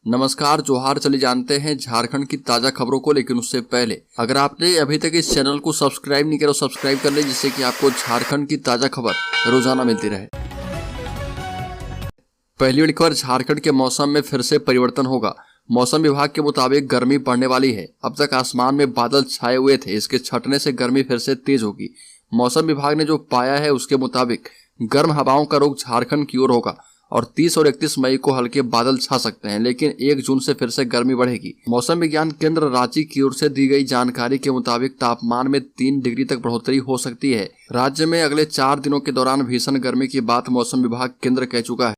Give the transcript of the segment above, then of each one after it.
नमस्कार, जोहार। चले जानते हैं झारखंड की ताजा खबरों को, लेकिन उससे पहले अगर आपने अभी तक इस चैनल को सब्सक्राइब नहीं किया तो सब्सक्राइब कर ले, जिससे कि आपको झारखंड की ताजा खबर रोजाना मिलती रहे। पहली बड़ी खबर, झारखंड के मौसम में फिर से परिवर्तन होगा। मौसम विभाग के मुताबिक गर्मी बढ़ने वाली है। अब तक आसमान में बादल छाए हुए थे, इसके छटने से गर्मी फिर से तेज होगी। मौसम विभाग ने जो पाया है उसके मुताबिक गर्म हवाओं का रुख झारखंड की ओर होगा और 30 और 31 मई को हल्के बादल छा सकते हैं, लेकिन 1 जून से फिर से गर्मी बढ़ेगी। मौसम विज्ञान केंद्र रांची की ओर से दी गई जानकारी के मुताबिक तापमान में 3 डिग्री तक बढ़ोतरी हो सकती है। राज्य में अगले 4 दिनों के दौरान भीषण गर्मी की बात मौसम विभाग केंद्र कह चुका है।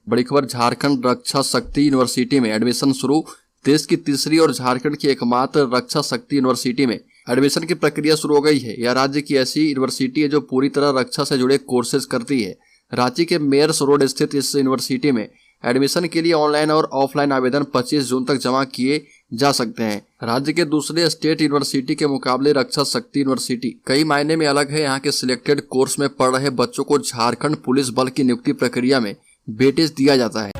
बड़ी खबर, झारखंड रक्षा शक्ति यूनिवर्सिटी में एडमिशन शुरू। देश की तीसरी और झारखंड की एकमात्र रक्षा शक्ति यूनिवर्सिटी में एडमिशन की प्रक्रिया शुरू हो गई है। यह राज्य की ऐसी यूनिवर्सिटी है जो पूरी तरह रक्षा से जुड़े कोर्सेज करती है। रांची के मेयर्स रोड स्थित इस यूनिवर्सिटी में एडमिशन के लिए ऑनलाइन और ऑफलाइन आवेदन 25 जून तक जमा किए जा सकते हैं। राज्य के दूसरे स्टेट यूनिवर्सिटी के मुकाबले रक्षा शक्ति यूनिवर्सिटी कई मायने में अलग है। यहाँ के सिलेक्टेड कोर्स में पढ़ रहे बच्चों को झारखंड पुलिस बल की नियुक्ति प्रक्रिया में वेटेज दिया जाता है।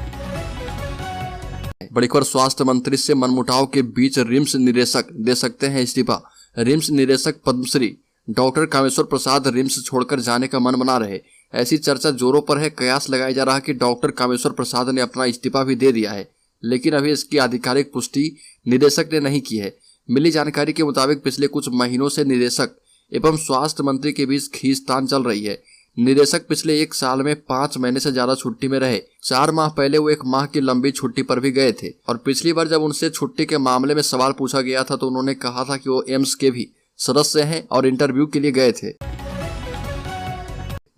बड़ी खबर, स्वास्थ्य मंत्री से मनमुटाव के बीच रिम्स निदेशक दे सकते हैं इस्तीफा। रिम्स निदेशक पद्मश्री डॉक्टर कामेश्वर प्रसाद रिम्स छोड़कर जाने का मन बना रहे। ऐसी चर्चा जोरों पर है। कयास लगाया जा रहा है कि डॉक्टर कामेश्वर प्रसाद ने अपना इस्तीफा भी दे दिया है, लेकिन अभी इसकी आधिकारिक पुष्टि निदेशक ने नहीं की है। मिली जानकारी के मुताबिक पिछले कुछ महीनों से निदेशक एवं स्वास्थ्य मंत्री के बीच खींचतान चल रही है। निदेशक पिछले 1 साल में 5 महीने से ज्यादा छुट्टी में रहे। 4 माह पहले वो 1 माह की लंबी छुट्टी पर भी गए थे और पिछली बार जब उनसे छुट्टी के मामले में सवाल पूछा गया था तो उन्होंने कहा था कि वो एम्स के भी सदस्य हैं और इंटरव्यू के लिए गए थे।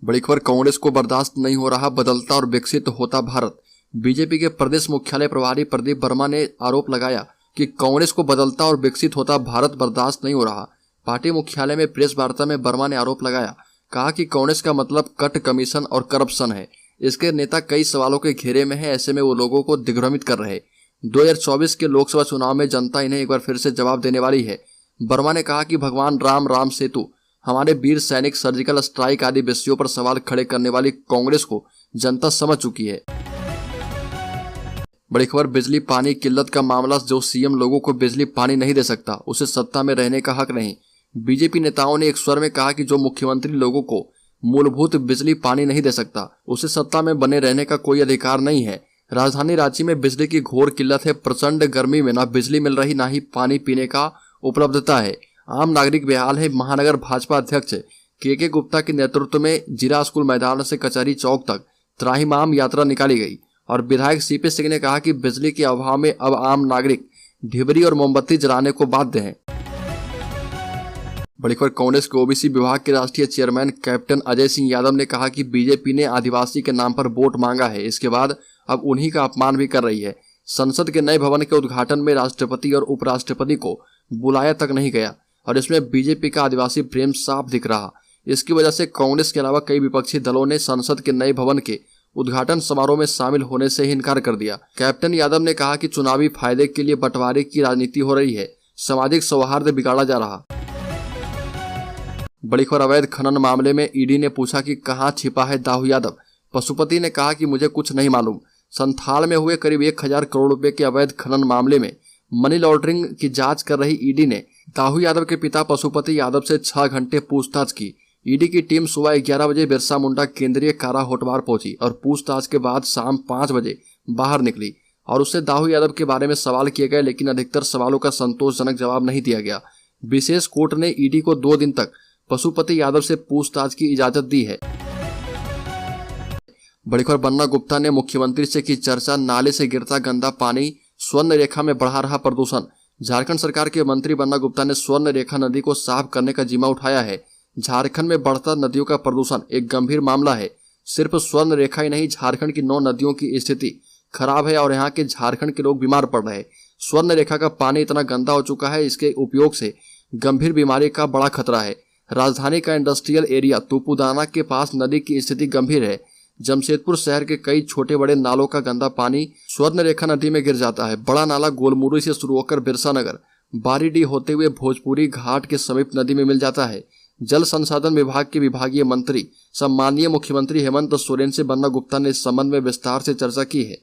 बड़ी खबर, कांग्रेस को बर्दाश्त नहीं हो रहा बदलता और विकसित होता भारत। बीजेपी के प्रदेश मुख्यालय प्रभारी प्रदीप वर्मा ने आरोप लगाया कि कांग्रेस को बदलता और विकसित होता भारत बर्दाश्त नहीं हो रहा। पार्टी मुख्यालय में प्रेस वार्ता में वर्मा ने आरोप लगाया, कहा कि कांग्रेस का मतलब कट, कमीशन और करप्शन है। इसके नेता कई सवालों के घेरे में है, ऐसे में वो लोगों को दिग्भ्रमित कर रहे। 2024 के लोकसभा चुनाव में जनता इन्हें एक बार फिर से जवाब देने वाली है। वर्मा ने कहा कि भगवान राम, राम सेतु, हमारे वीर सैनिक, सर्जिकल स्ट्राइक आदि विषयों पर सवाल खड़े करने वाली कांग्रेस को जनता समझ चुकी है। बड़ी खबर, बिजली पानी किल्लत का मामला। जो सीएम लोगों को बिजली पानी नहीं दे सकता उसे सत्ता में रहने का हक नहीं। बीजेपी नेताओं ने एक स्वर में कहा कि जो मुख्यमंत्री लोगों को मूलभूत बिजली पानी नहीं दे सकता उसे सत्ता में बने रहने का कोई अधिकार नहीं है। राजधानी रांची में बिजली की घोर किल्लत है। प्रचंड गर्मी में ना बिजली मिल रही, ना ही पानी पीने का उपलब्धता है। आम नागरिक बेहाल है। महानगर भाजपा अध्यक्ष के गुप्ता के नेतृत्व में जिला स्कूल मैदान से कचहरी चौक तक त्राहिमाम यात्रा निकाली गई और विधायक सीपी सिंह ने कहा कि बिजली के अभाव में अब आम नागरिक ढिबरी और मोमबत्ती जलाने को बाध्य हैं। बड़ी खबर, कांग्रेस के ओबीसी विभाग के राष्ट्रीय चेयरमैन कैप्टन अजय सिंह यादव ने कहा कि बीजेपी ने आदिवासी के नाम पर वोट मांगा है, इसके बाद अब उन्हीं का अपमान भी कर रही है। संसद के नए भवन के उद्घाटन में राष्ट्रपति और उपराष्ट्रपति को बुलाया तक नहीं गया और इसमें बीजेपी का आदिवासी प्रेम साफ दिख रहा। इसकी वजह से कांग्रेस के अलावा कई विपक्षी दलों ने संसद के नए भवन के उद्घाटन समारोह में शामिल होने से ही इनकार कर दिया। कैप्टन यादव ने कहा कि चुनावी फायदे के लिए बंटवारे की राजनीति हो रही है, सामाजिक सौहार्द बिगाड़ा जा रहा। बड़ी खबर, अवैध खनन मामले में ईडी ने पूछा कि कहां छिपा है दाऊ यादव। पशुपति ने कहा कि मुझे कुछ नहीं मालूम। संथाल में हुए करीब 1000 करोड़ रुपए के अवैध खनन मामले में मनी लॉन्ड्रिंग की जांच कर रही ईडी ने दाऊ यादव के पिता पशुपति यादव से 6 घंटे पूछताछ की। ईडी की टीम सुबह 11 बजे बिरसा मुंडा केंद्रीय कारा होटवार पहुंची और पूछताछ के बाद शाम 5 बजे बाहर निकली और उससे दाऊ यादव के बारे में सवाल किए गए, लेकिन अधिकतर सवालों का संतोषजनक जवाब नहीं दिया गया। विशेष कोर्ट ने ईडी को 2 दिन तक पशुपति यादव से पूछताछ की इजाजत दी है। बड़ी खबर, बन्ना गुप्ता ने मुख्यमंत्री से की चर्चा। नाले से गिरता गंदा पानी स्वर्ण रेखा में बढ़ा रहा प्रदूषण। झारखंड सरकार के मंत्री बन्ना गुप्ता ने स्वर्ण रेखा नदी को साफ करने का जिम्मा उठाया है। झारखंड में बढ़ता नदियों का प्रदूषण एक गंभीर मामला है। सिर्फ स्वर्ण रेखा ही नहीं, झारखंड की 9 नदियों की स्थिति खराब है और यहाँ के झारखंड के लोग बीमार पड़ रहे हैं। स्वर्ण रेखा का पानी इतना गंदा हो चुका है, इसके उपयोग से गंभीर बीमारी का बड़ा खतरा है। राजधानी का इंडस्ट्रियल एरिया तुपुदाना के पास नदी की स्थिति गंभीर है। जमशेदपुर शहर के कई छोटे बड़े नालों का गंदा पानी स्वर्ण रेखा नदी में गिर जाता है। बड़ा नाला गोलमुरी से शुरू होकर बिरसा नगर, बारीडीह होते हुए भोजपुरी घाट के समीप नदी में मिल जाता है। जल संसाधन विभाग के विभागीय मंत्री सम्माननीय मुख्यमंत्री हेमंत सोरेन से बन्ना गुप्ता ने इस संबंध में विस्तार से चर्चा की है।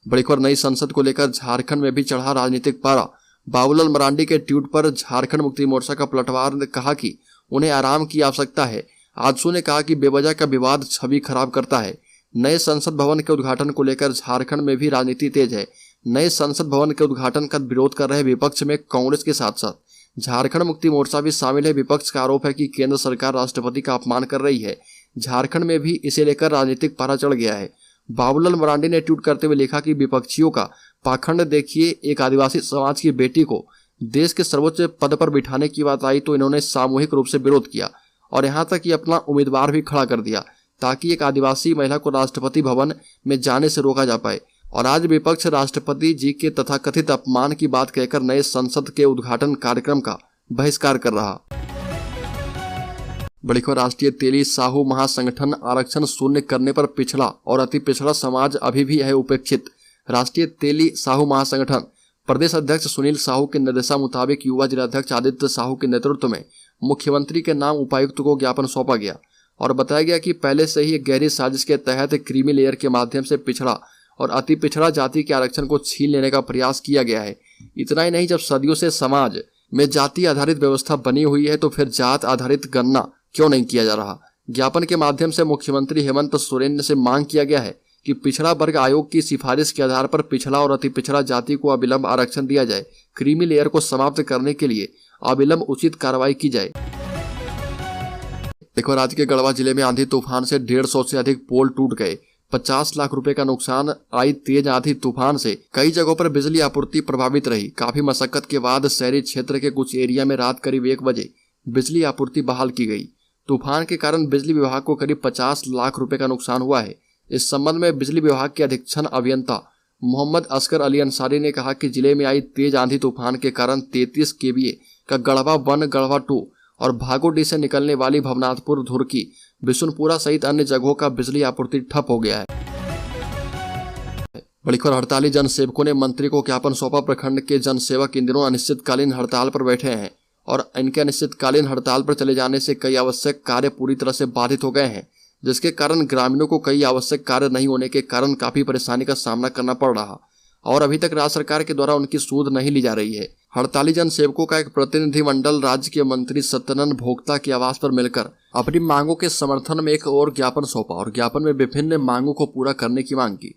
बड़ी खबर नई संसद को लेकर झारखंड में भी चढ़ा राजनीतिक पारा। बाबूलाल मरांडी के ट्वीट पर झारखंड मुक्ति मोर्चा का पलटवार ने कहा कि उन्हें आराम की आवश्यकता है। आजसू ने कहा कि बेवजह का विवाद छवि खराब करता है। नए संसद भवन के उद्घाटन को लेकर झारखंड में भी राजनीति तेज है। नए संसद भवन के उद्घाटन का विरोध कर रहे विपक्ष में कांग्रेस के साथ साथ झारखंड मुक्ति मोर्चा भी शामिल है। विपक्ष का आरोप है कि केंद्र सरकार राष्ट्रपति का अपमान कर रही है। झारखंड में भी इसे लेकर राजनीतिक पारा चढ़ गया है। बाबूलाल मरांडी ने ट्वीट करते हुए लिखा कि विपक्षियों का पाखंड देखिए, एक आदिवासी समाज की बेटी को देश के सर्वोच्च पद पर बिठाने की बात आई तो इन्होंने सामूहिक रूप से विरोध किया और यहाँ तक कि अपना उम्मीदवार भी खड़ा कर दिया ताकि एक आदिवासी महिला को राष्ट्रपति भवन में जाने से रोका जा पाए। और आज विपक्ष राष्ट्रपति जी के तथाकथित अपमान की बात कहकर नए संसद के उद्घाटन कार्यक्रम का बहिष्कार कर रहा। बड़ी खबर राष्ट्रीय तेली साहू महासंगठन आरक्षण शून्य करने पर पिछड़ा और अति पिछड़ा समाज अभी भी है उपेक्षित। राष्ट्रीय तेली साहू महासंगठन प्रदेश अध्यक्ष सुनील साहू के निर्देशा मुताबिक युवा जिलाध्यक्ष आदित्य साहू के नेतृत्व में मुख्यमंत्री के नाम उपायुक्त को ज्ञापन सौंपा गया और बताया गया कि पहले से ही एक गहरी साजिश के तहत क्रीमी लेयर के माध्यम से पिछड़ा और अति पिछड़ा जाति के आरक्षण को छीन लेने का प्रयास किया गया है। इतना ही नहीं, जब सदियों से समाज में जाति आधारित व्यवस्था बनी हुई है तो फिर जात आधारित गणना क्यों नहीं किया जा रहा। ज्ञापन के माध्यम से मुख्यमंत्री हेमंत सोरेन से मांग किया गया है कि पिछड़ा वर्ग आयोग की सिफारिश के आधार पर पिछड़ा और अति पिछड़ा जाति को अविलंब आरक्षण दिया जाए। क्रीमी लेयर को समाप्त करने के लिए अविलंब उचित कार्रवाई की जाए। देखो, राज्य के गढ़वा जिले में आंधी तूफान से 150 से अधिक पोल टूट गए। 50 लाख रुपए का नुकसान। आई तेज आंधी तूफान से कई जगहों पर बिजली आपूर्ति प्रभावित रही। काफी मशक्कत के बाद शहरी क्षेत्र के कुछ एरिया में रात करीब 1 बजे बिजली आपूर्ति बहाल की गई। तूफान के कारण बिजली विभाग को करीब 50 लाख रुपए का नुकसान हुआ है। इस संबंध में बिजली विभाग के अधीक्षण अभियंता मोहम्मद असगर अली अंसारी ने कहा कि जिले में आई तेज आंधी तूफान के कारण 33 केवीए का गढ़वा 1, गढ़वा 2 और भागोडी से निकलने वाली भवनाथपुर, धुरकी, बिशुनपुरा सहित अन्य जगहों का बिजली आपूर्ति ठप हो गया है। बड़ी खबर हड़ताली जनसेवकों ने मंत्री को ज्ञापन सौंपा। प्रखंड के जनसेवक इन दिनों अनिश्चितकालीन हड़ताल पर बैठे हैं और इनके अनिश्चितकालीन हड़ताल पर चले जाने से कई आवश्यक कार्य पूरी तरह से बाधित हो गए हैं, जिसके कारण ग्रामीणों को कई आवश्यक कार्य नहीं होने के कारण काफी परेशानी का सामना करना पड़ रहा और अभी तक राज्य सरकार के द्वारा उनकी सूद नहीं ली जा रही है। हड़ताली जनसेवकों का एक प्रतिनिधिमंडल राज्य के मंत्री सत्यानंद भोक्ता के आवास पर मिलकर अपनी मांगों के समर्थन में एक और ज्ञापन सौंपा और ज्ञापन में विभिन्न मांगों को पूरा करने की मांग की।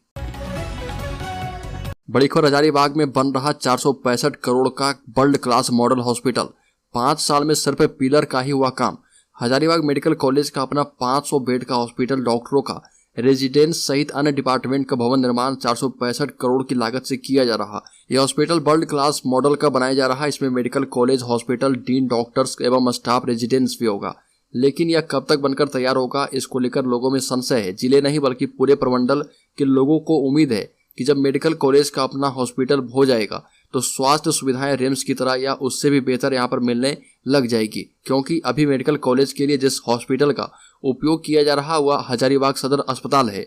बड़ी खबर हजारीबाग में बन रहा 465 करोड़ का वर्ल्ड क्लास मॉडल हॉस्पिटल। 5 साल में सिर्फ पिलर का ही हुआ काम। हजारीबाग मेडिकल कॉलेज का अपना 500 बेड का हॉस्पिटल, डॉक्टरों का रेजिडेंस सहित अन्य डिपार्टमेंट का भवन निर्माण 465 करोड़ की लागत से किया जा रहा। यह हॉस्पिटल वर्ल्ड क्लास मॉडल का बनाया जा रहा है। इसमें medical college, hospital, dean, doctors एवं स्टाफ रेजिडेंस भी होगा। लेकिन यह कब तक बनकर तैयार होगा, इसको लेकर लोगों में संशय है। जिले नहीं बल्कि पूरे प्रमंडल के लोगों को उम्मीद है कि जब मेडिकल कॉलेज का अपना हॉस्पिटल हो जाएगा तो स्वास्थ्य सुविधाएं रिम्स की तरह या उससे भी बेहतर यहां पर मिलने लग जाएगी, क्योंकि अभी मेडिकल कॉलेज के लिए जिस हॉस्पिटल का उपयोग किया जा रहा वह हजारीबाग सदर अस्पताल है।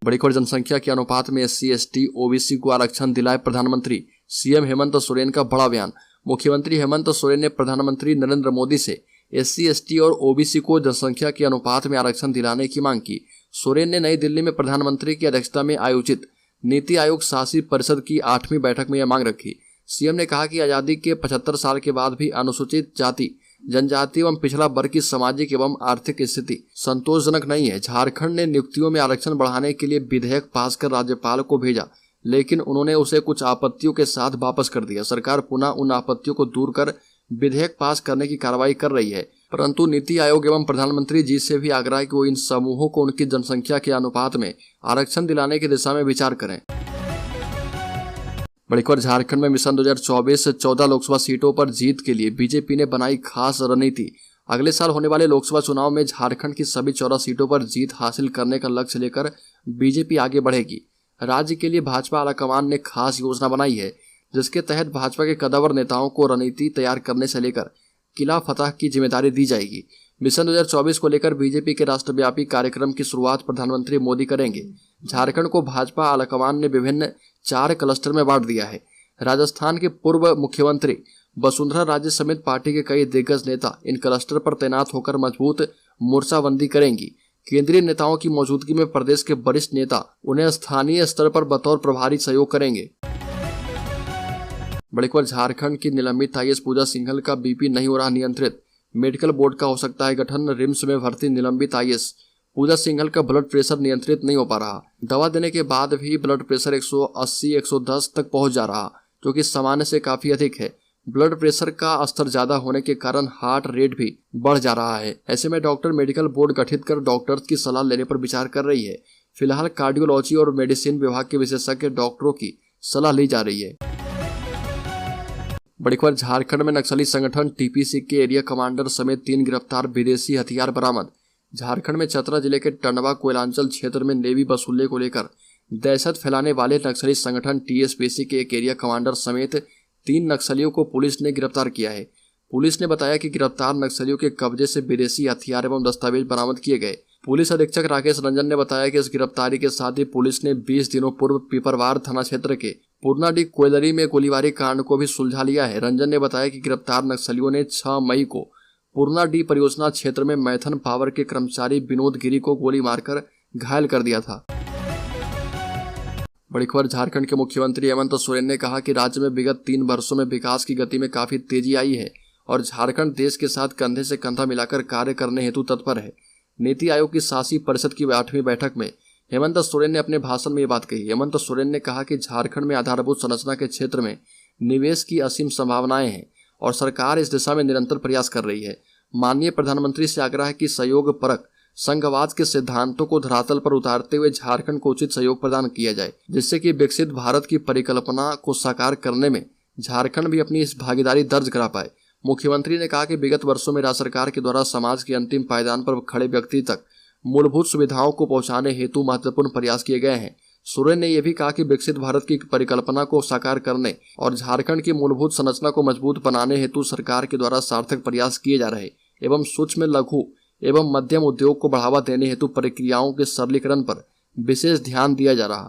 बड़ी खबर जनसंख्या के अनुपात में SC, ST, OBC को आरक्षण दिलाए प्रधानमंत्री। सीएम हेमंत सोरेन का बड़ा बयान। मुख्यमंत्री हेमंत सोरेन ने प्रधानमंत्री नरेंद्र मोदी से SC, ST और OBC को जनसंख्या के अनुपात में आरक्षण दिलाने की मांग की। सोरेन ने नई दिल्ली में प्रधानमंत्री की अध्यक्षता में आयोजित नीति आयोग शासी परिषद की 8वीं बैठक में यह मांग रखी। सीएम ने कहा कि आजादी के 75 साल के बाद भी अनुसूचित जाति, जनजाति एवं पिछड़ा वर्ग की सामाजिक एवं आर्थिक स्थिति संतोषजनक नहीं है। झारखंड ने नियुक्तियों में आरक्षण बढ़ाने के लिए विधेयक पास कर राज्यपाल को भेजा, लेकिन उन्होंने उसे कुछ आपत्तियों के साथ वापस कर दिया। सरकार पुनः उन आपत्तियों को दूर कर विधेयक पास करने की कार्रवाई कर रही है, परंतु नीति आयोग एवं प्रधानमंत्री जी से भी आग्रह है कि वो इन समूहों को उनकी जनसंख्या के अनुपात में आरक्षण दिलाने की दिशा में विचार करें। बड़ी खबर झारखंड में मिशन 2024 से 14 लोकसभा सीटों पर जीत के लिए बीजेपी ने बनाई खास रणनीति। अगले साल होने वाले लोकसभा चुनाव में झारखंड की सभी 14 सीटों पर जीत हासिल करने का लक्ष्य लेकर बीजेपी आगे बढ़ेगी। राज्य के लिए भाजपा आलाकमान ने खास योजना बनाई है, जिसके तहत भाजपा के कद्दावर नेताओं को रणनीति तैयार करने से लेकर किला फतह की जिम्मेदारी दी जाएगी। मिशन 2024 को लेकर बीजेपी के राष्ट्रव्यापी कार्यक्रम की शुरुआत प्रधानमंत्री मोदी करेंगे। झारखंड को भाजपा आलाकमान ने विभिन्न 4 क्लस्टर में बांट दिया है। राजस्थान के पूर्व मुख्यमंत्री वसुंधरा राजे समेत पार्टी के कई दिग्गज नेता इन क्लस्टर पर तैनात होकर मजबूत मोर्चाबंदी करेंगी। केंद्रीय नेताओं की मौजूदगी में प्रदेश के वरिष्ठ नेता उन्हें स्थानीय स्तर पर बतौर प्रभारी सहयोग करेंगे। बड़ी खबर, झारखंड की निलंबित आईएएस पूजा सिंघल का बीपी नहीं हो रहा नियंत्रित, मेडिकल बोर्ड का हो सकता है गठन। रिम्स में भर्ती निलंबित आईएएस पूजा सिंघल का ब्लड प्रेशर नियंत्रित नहीं हो पा रहा। दवा देने के बाद भी ब्लड प्रेशर 180-110 तक पहुंच जा रहा, जो कि सामान्य से काफी अधिक है। ब्लड प्रेशर का स्तर ज्यादा होने के कारण हार्ट रेट भी बढ़ जा रहा है। ऐसे में डॉक्टर मेडिकल बोर्ड गठित कर डॉक्टर्स की सलाह लेने पर विचार कर रही है। फिलहाल कार्डियोलॉजी और मेडिसिन विभाग के विशेषज्ञ डॉक्टरों की सलाह ली जा रही है। बड़ी खबर, झारखंड में नक्सली संगठन टीपीसी के एरिया कमांडर समेत 3 गिरफ्तार, विदेशी हथियार बरामद। झारखंड में चतरा जिले के टंडवा कोयलांचल क्षेत्र में लेवी वसूलने को लेकर दहशत फैलाने वाले नक्सली संगठन टीएसपीसी के एक एरिया कमांडर समेत 3 नक्सलियों को पुलिस ने गिरफ्तार किया है। पुलिस ने बताया कि गिरफ्तार नक्सलियों के कब्जे से विदेशी हथियार एवं दस्तावेज बरामद किए गए। पुलिस अधीक्षक राकेश रंजन ने बताया कि इस गिरफ्तारी के साथ ही पुलिस ने 20 दिनों पूर्व पिपरवार थाना क्षेत्र के पूर्णाडी कोयलरी में गोलीबारी कांड को भी सुलझा लिया है। रंजन ने बताया कि गिरफ्तार नक्सलियों ने 6 मई को पूर्णाडी परियोजना क्षेत्र में मैथन पावर के कर्मचारी विनोद गिरी को गोली मारकर घायल कर दिया था। बड़ी खबर, झारखंड के मुख्यमंत्री हेमंत सोरेन ने कहा कि राज्य में विगत 3 वर्षों में विकास की गति में काफी तेजी आई है और झारखंड देश के साथ कंधे से कंधा मिलाकर कार्य करने हेतु तत्पर है। नीति आयोग की शासी परिषद की 8वीं बैठक में हेमंत सोरेन ने अपने भाषण में ये बात कही। हेमंत सोरेन ने कहा कि झारखंड में आधारभूत संरचना के क्षेत्र में निवेश की असीम संभावनाएं हैं और सरकार इस दिशा में निरंतर प्रयास कर रही है। माननीय प्रधानमंत्री से आग्रह है कि सहयोग परक संघवाद के सिद्धांतों को धरातल पर उतारते हुए झारखंड को उचित सहयोग प्रदान किया जाए, जिससे कि विकसित भारत की परिकल्पना को साकार करने में झारखंड भी अपनी इस भागीदारी दर्ज करा पाए। मुख्यमंत्री ने कहा कि विगत वर्षों में राज्य सरकार के द्वारा समाज के अंतिम पायदान पर खड़े व्यक्ति तक मूलभूत सुविधाओं को पहुंचाने हेतु महत्वपूर्ण प्रयास किए गए हैं। सोरेन ने यह भी कहा कि विकसित भारत की परिकल्पना को साकार करने और झारखंड की मूलभूत संरचना को मजबूत बनाने हेतु सरकार के द्वारा सार्थक प्रयास किए जा रहे एवं सूक्ष्म, लघु एवं मध्यम उद्योग को बढ़ावा देने हेतु प्रक्रियाओं के सरलीकरण पर विशेष ध्यान दिया जा रहा।